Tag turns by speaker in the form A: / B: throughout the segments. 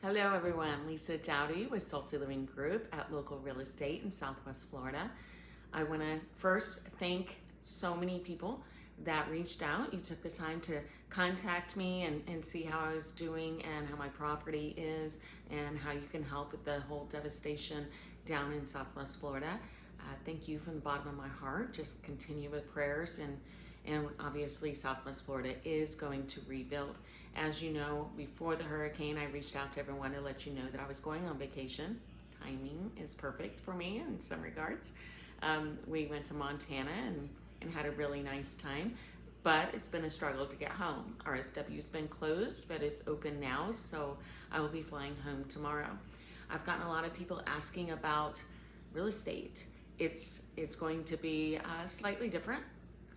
A: Hello everyone, Lisa Dowdy with Salty Living Group at Local Real Estate in Southwest Florida. I want to first thank so many people that reached out. You took the time to contact me and see how I was doing and how my property is and how you can help with the whole devastation down in Southwest Florida. Thank you from the bottom of my heart. Just continue with prayers and obviously Southwest Florida is going to rebuild. As you know, before the hurricane, I reached out to everyone to let you know that I was going on vacation. Timing is perfect for me in some regards. We went to Montana and had a really nice time, but it's been a struggle to get home. RSW's been closed, but it's open now, so I will be flying home tomorrow. I've gotten a lot of people asking about real estate. It's going to be slightly different,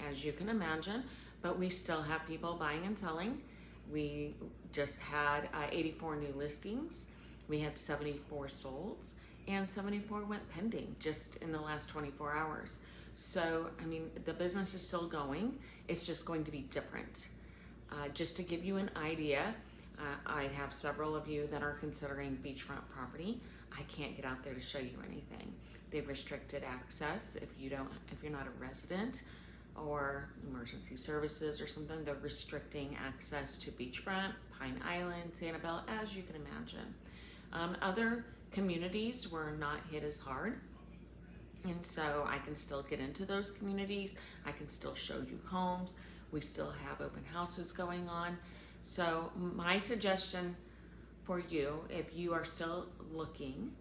A: as you can imagine, but we still have people buying and selling. We just had 84 new listings. We had 74 solds and 74 went pending just in the last 24 hours. So, I mean, the business is still going. It's just going to be different. Just to give you an idea, I have several of you that are considering beachfront property. I can't get out there to show you anything. They've restricted access. If you're not a resident or emergency services or something, they're restricting access to beachfront, Pine Island, Sanibel, as you can imagine. Other communities were not hit as hard, and so I can still get into those communities. I can still show you homes. We still have open houses going on. So my suggestion for you, if you are still looking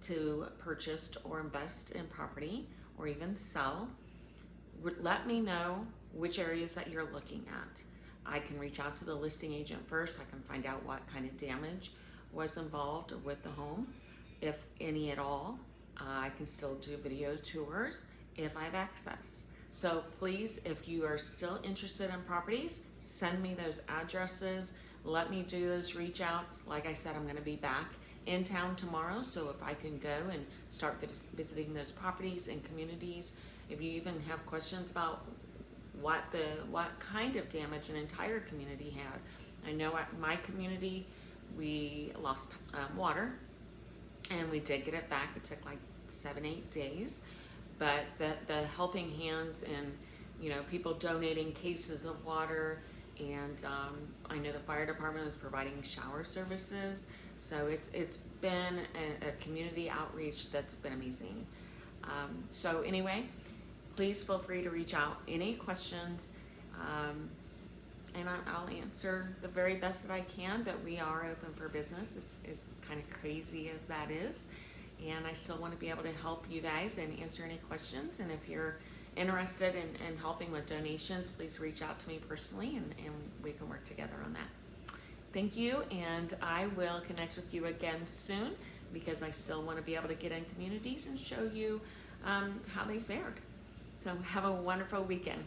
A: to purchase or invest in property or even sell, let me know which areas that you're looking at. I can reach out to the listing agent first. I can find out what kind of damage was involved with the home, if any at all. I can still do video tours if I have access. So please, if you are still interested in properties, send me those addresses. Let me do those reach outs. Like I said, I'm going to be back in town tomorrow, so if I can go and start visiting those properties and communities. If you even have questions about what kind of damage an entire community had. I know at my community we lost water, and we did get it back. It took like 7-8 days, but the helping hands and people donating cases of water, and I know the fire department was providing shower services. So it's been a community outreach that's been amazing. So anyway, please feel free to reach out. Any questions, and I'll answer the very best that I can, but we are open for business, as kind of crazy as that is. And I still want to be able to help you guys and answer any questions. And if you're interested in helping with donations, please reach out to me personally, and we can work together on that. Thank you, and I will connect with you again soon, because I still want to be able to get in communities and show you how they fared. So have a wonderful weekend.